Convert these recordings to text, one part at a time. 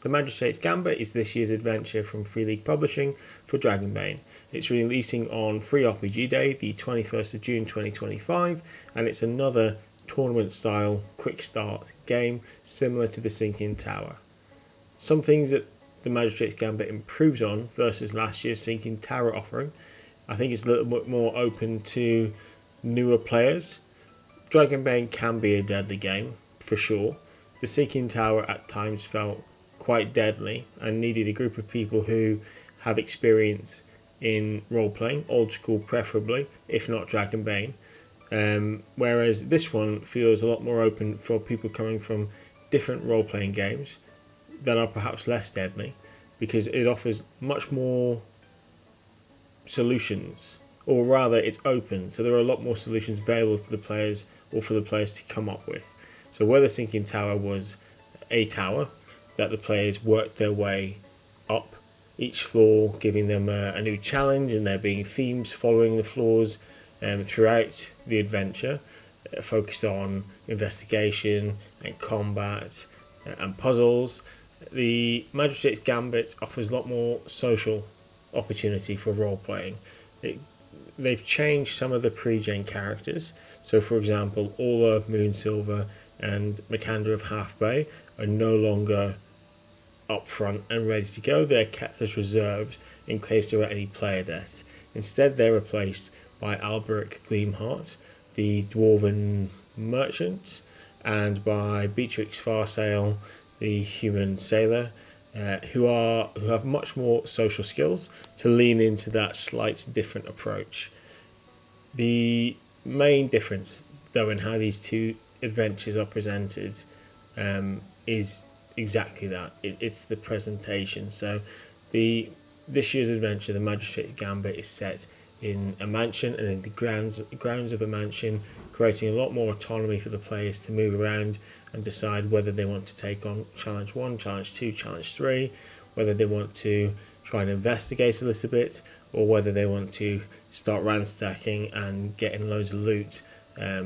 The Magistrate's Gambit is this year's adventure from Free League Publishing for Dragonbane. It's releasing on Free RPG Day, the 21st of June 2025, and it's another tournament-style quick start game similar to the Sinking Tower. Some things that the Magistrate's Gambit improves on versus last year's Sinking Tower offering. I think it's a little bit more open to newer players. Dragonbane can be a deadly game, for sure. The Sinking Tower at times felt quite deadly and needed a group of people who have experience in role-playing, old school preferably, if not Dragonbane. Whereas this one feels a lot more open for people coming from different role-playing games that are perhaps less deadly, because it offers much more solutions, or rather it's open, so there are a lot more solutions available to the players or for the players to come up with. So where the Sinking Tower was a tower that the players worked their way up, each floor giving them a new challenge, and there being themes following the floors throughout the adventure, focused on investigation and combat and puzzles. The Magistrate's Gambit offers a lot more social opportunity for role-playing. They've changed some of the pre-gen characters. So for example, Orla of Moonsilver and Mikander of Half Bay are no longer up front and ready to go. They're kept as reserved in case there are any player deaths. Instead, they're replaced by Alberic Gleamheart, the Dwarven Merchant, and by Beatrix Farsail, the Human Sailor, who have much more social skills to lean into that slight different approach. The main difference, though, in how these two adventures are presented is exactly that. It's the presentation. So this year's adventure, the Magistrate's Gambit, is set in a mansion and in the grounds of a mansion, creating a lot more autonomy for the players to move around and decide whether they want to take on Challenge 1, Challenge 2, Challenge 3, whether they want to try and investigate a little bit, or whether they want to start ransacking and getting loads of loot.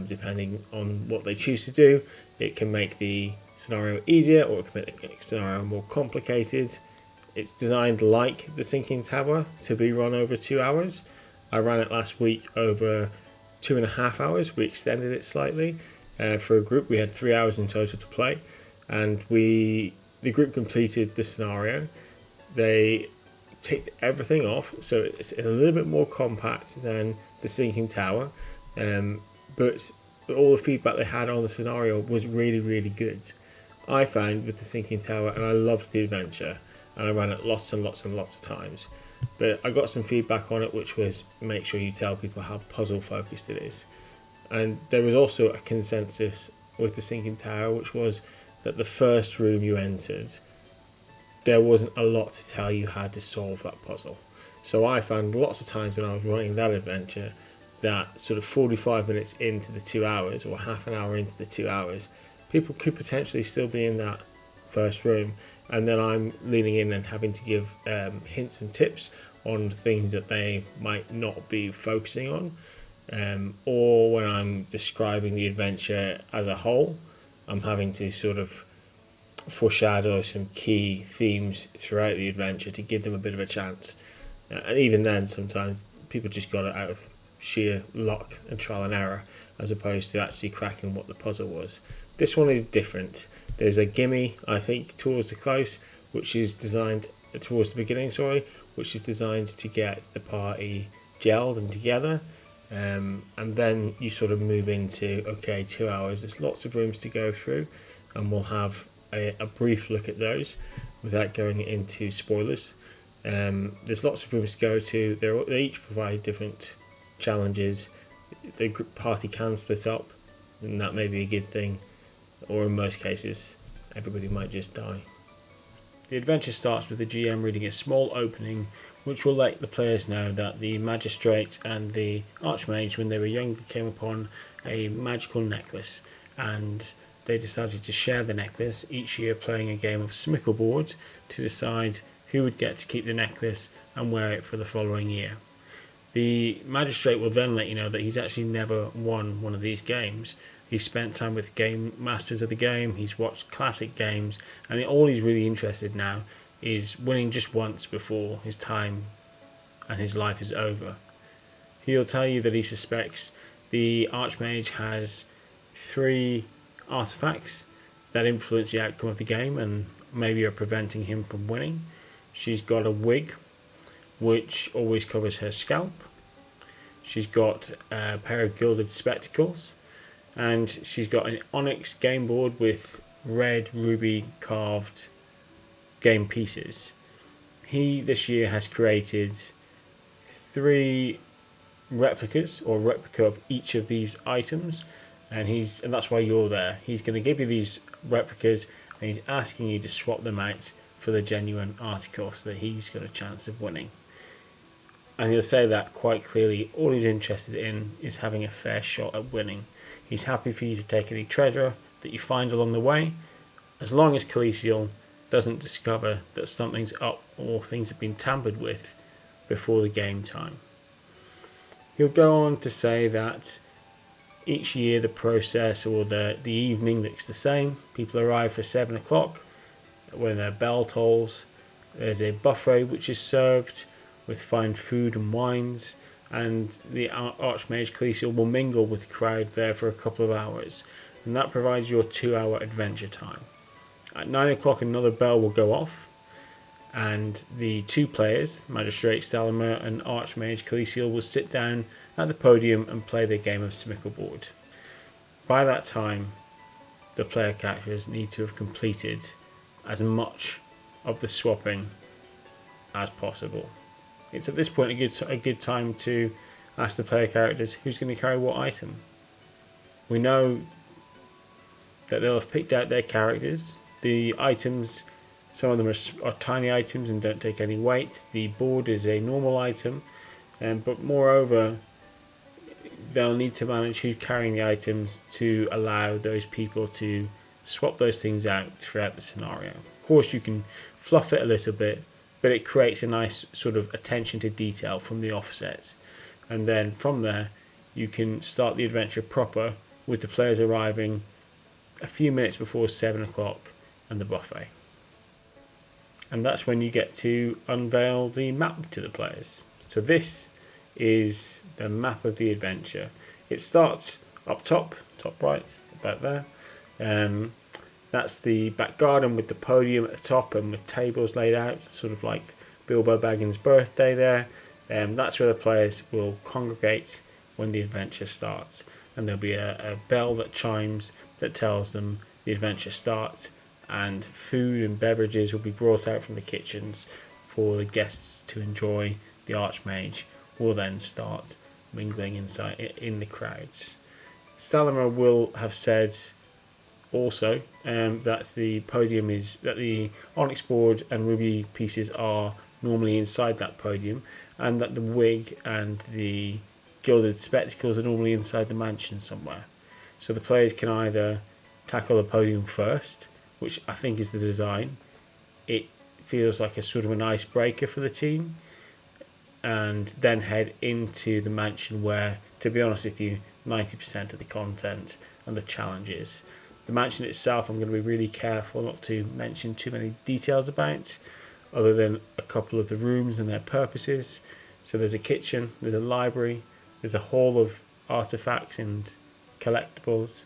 Depending on what they choose to do, it can make the scenario easier or it can make the scenario more complicated. It's designed like the Sinking Tower to be run over 2 hours. I ran it last week over 2.5 hours. We extended it slightly for a group. We had 3 hours in total to play, and the group completed the scenario. They ticked everything off, so it's a little bit more compact than the Sinking Tower, but all the feedback they had on the scenario was really, really good. I found with the Sinking Tower, and I loved the adventure, and I ran it lots and lots and lots of times, but I got some feedback on it which was, make sure you tell people how puzzle focused it is. And there was also a consensus with the Sinking Tower, which was that the first room you entered, there wasn't a lot to tell you how to solve that puzzle. So I found lots of times when I was running that adventure that sort of 45 minutes into the 2 hours, or half an hour into the 2 hours, people could potentially still be in that first room, and then I'm leaning in and having to give hints and tips on things that they might not be focusing on, or when I'm describing the adventure as a whole, I'm having to sort of foreshadow some key themes throughout the adventure to give them a bit of a chance. And even then, sometimes people just got it out of sheer luck and trial and error, as opposed to actually cracking what the puzzle was. This one is different. There's a gimme, I think, towards the close, which is designed towards the beginning, which is designed to get the party gelled and together. And then you sort of move into, okay, 2 hours, there's lots of rooms to go through, and we'll have a brief look at those without going into spoilers. There's lots of rooms to go to. They each provide different challenges. The party can split up, and that may be a good thing, or in most cases everybody might just die. The adventure starts with the GM reading a small opening which will let the players know that the Magistrate and the Archmage, when they were younger, came upon a magical necklace, and they decided to share the necklace, each year playing a game of Smickleboard to decide who would get to keep the necklace and wear it for the following year. The Magistrate will then let you know that he's actually never won one of these games, He's spent time with game masters of the game. He's watched classic games, and all he's really interested now is winning just once before his time and his life is over. He'll tell you that he suspects the Archmage has 3 artifacts that influence the outcome of the game and maybe are preventing him from winning. She's got a wig which always covers her scalp. She's got a pair of gilded spectacles, and she's got an onyx game board with red ruby carved game pieces. He this year has created 3 replicas, or replica of each of these items, and that's why you're there. He's going to give you these replicas, and he's asking you to swap them out for the genuine article so that he's got a chance of winning. And he'll say that quite clearly. All he's interested in is having a fair shot at winning. He's happy for you to take any treasure that you find along the way, as long as Khaleesial doesn't discover that something's up or things have been tampered with before the game time. He'll go on to say that each year the process or the evening looks the same. People arrive for 7 o'clock when their bell tolls. There's a buffet which is served with fine food and wines, and the Archmage Khaleesial will mingle with the crowd there for a couple of hours, and that provides your 2-hour adventure time. At 9 o'clock another bell will go off, and the 2 players, Magistrate Stalamer and Archmage Khaleesial, will sit down at the podium and play their game of Smickleboard. By that time, the player characters need to have completed as much of the swapping as possible. It's at this point a good time to ask the player characters who's going to carry what item. We know that they'll have picked out their characters. The items, some of them are tiny items and don't take any weight. The board is a normal item, but moreover, they'll need to manage who's carrying the items to allow those people to swap those things out throughout the scenario. Of course, you can fluff it a little bit, but it creates a nice sort of attention to detail from the offset. And then from there, you can start the adventure proper with the players arriving a few minutes before 7 o'clock and the buffet. And that's when you get to unveil the map to the players. So this is the map of the adventure. It starts up top right, about there. That's the back garden with the podium at the top and with tables laid out, sort of like Bilbo Baggins' birthday there. That's where the players will congregate when the adventure starts. And there'll be a bell that chimes that tells them the adventure starts, and food and beverages will be brought out from the kitchens for the guests to enjoy. The Archmage will then start mingling inside in the crowds. Stalamer will have said also that the podium is that the onyx board and ruby pieces are normally inside that podium, and that the wig and the gilded spectacles are normally inside the mansion somewhere. So the players can either tackle the podium first, which I think is the design. It feels like a sort of an icebreaker for the team, and then head into the mansion where, to be honest with you, 90% of the content and the challenges. The mansion itself, I'm going to be really careful not to mention too many details about, other than a couple of the rooms and their purposes. So there's a kitchen, there's a library, there's a hall of artifacts and collectibles,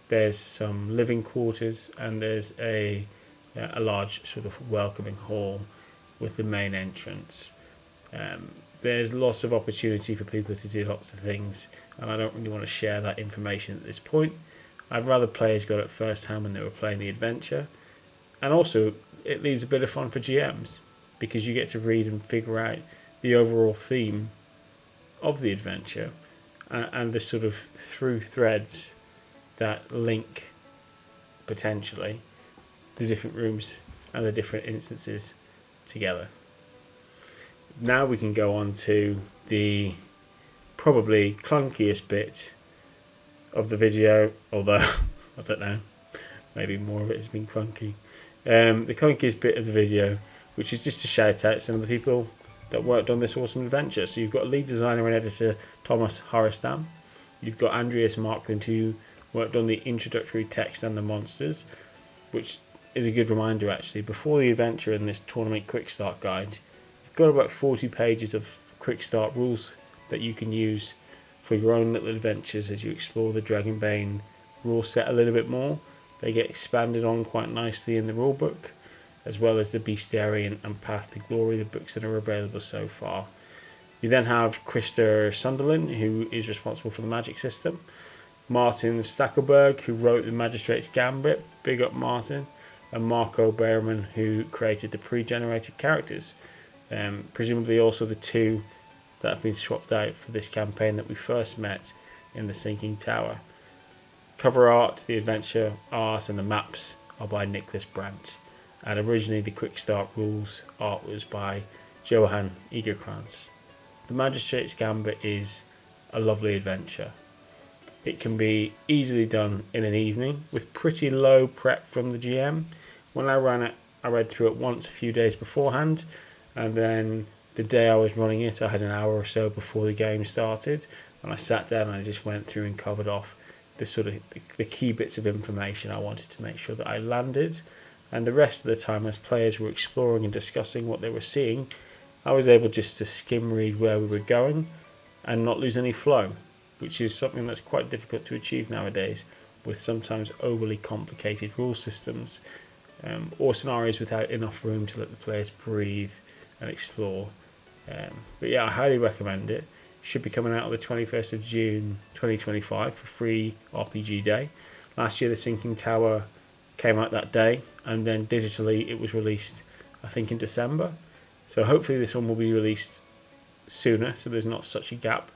there's some living quarters, and there's a large sort of welcoming hall with the main entrance. There's lots of opportunity for people to do lots of things, and I don't really want to share that information at this point. I'd rather players got it first hand when they were playing the adventure, and also it leaves a bit of fun for GMs because you get to read and figure out the overall theme of the adventure and the sort of through threads that link potentially the different rooms and the different instances together. Now we can go on to the probably clunkiest bit of the video, although I don't know, maybe more of it has been clunky. The clunkiest bit of the video, which is just to shout out some of the people that worked on this awesome adventure. So you've got lead designer and editor Thomas Horistam. You've got Andreas Markland, who worked on the introductory text and the monsters, which is a good reminder actually. Before the adventure in this tournament quick start guide, you've got about 40 pages of quick start rules that you can use for your own little adventures as you explore the Dragonbane rule set a little bit more. They get expanded on quite nicely in the rulebook, as well as the Bestiary and Path to Glory, the books that are available so far. You then have Krista Sunderland, who is responsible for the magic system. Martin Stackelberg, who wrote the Magistrate's Gambit, big up Martin. And Marco Behrman, who created the pre-generated characters. Presumably also the two that have been swapped out for this campaign that we first met in the Sinking Tower. Cover art, the adventure art and the maps are by Nicholas Brandt. And originally the quick start rules art was by Johan Egerkrans. The Magistrate's Gambit is a lovely adventure. It can be easily done in an evening with pretty low prep from the GM. When I ran it, I read through it once a few days beforehand, and then the day I was running it, I had an hour or so before the game started, and I sat down and I just went through and covered off the key bits of information I wanted to make sure that I landed. And the rest of the time, as players were exploring and discussing what they were seeing, I was able just to skim read where we were going and not lose any flow, which is something that's quite difficult to achieve nowadays with sometimes overly complicated rule systems or scenarios without enough room to let the players breathe and explore. But yeah, I highly recommend it. Should be coming out on the 21st of June 2025 for free RPG Day. Last year the Sinking Tower came out that day, and then digitally it was released I think in December. So hopefully this one will be released sooner, so there's not such a gap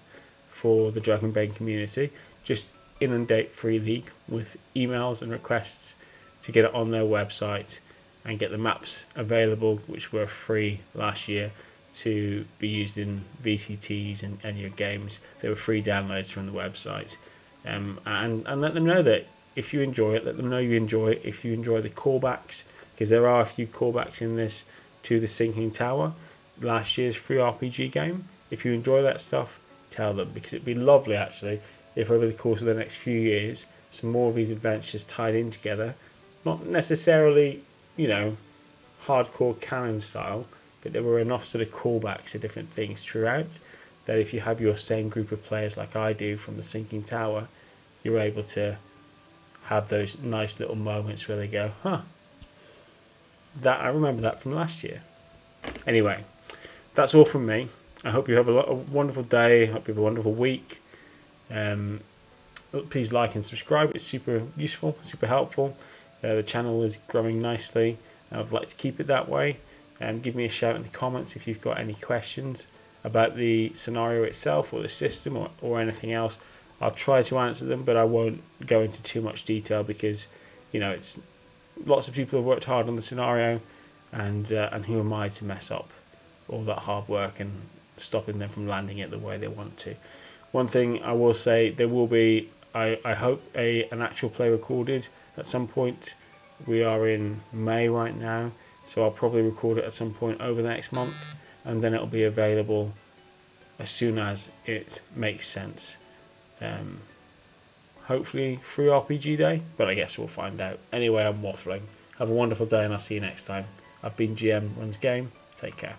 for the Dragonbane community. Just inundate Free League with emails and requests to get it on their website and get the maps available, which were free last year, to be used in VCTs and your games. They were free downloads from the website. And let them know that if you enjoy it, let them know you enjoy it. If you enjoy the callbacks, because there are a few callbacks in this to the Sinking Tower, last year's free RPG game. If you enjoy that stuff, tell them, because it'd be lovely actually if over the course of the next few years some more of these adventures tied in together, not necessarily hardcore canon style, but there were enough sort of callbacks to different things throughout that if you have your same group of players like I do from the Sinking Tower, you're able to have those nice little moments where they go, that I remember that from last year. Anyway, that's all from me. I hope you have a wonderful day. I hope you have a wonderful week. Please like and subscribe. It's super useful, super helpful. The channel is growing nicely. I'd like to keep it that way. Give me a shout in the comments if you've got any questions about the scenario itself or the system or anything else. I'll try to answer them, but I won't go into too much detail because, it's lots of people have worked hard on the scenario, and who am I to mess up all that hard work and stopping them from landing it the way they want to. One thing I will say, there will be, I hope, an actual play recorded at some point. We are in May right now, so I'll probably record it at some point over the next month, and then it'll be available as soon as it makes sense. Hopefully free RPG Day, but I guess we'll find out. Anyway, I'm waffling. Have a wonderful day and I'll see you next time. I've been GM Runs Game. Take care.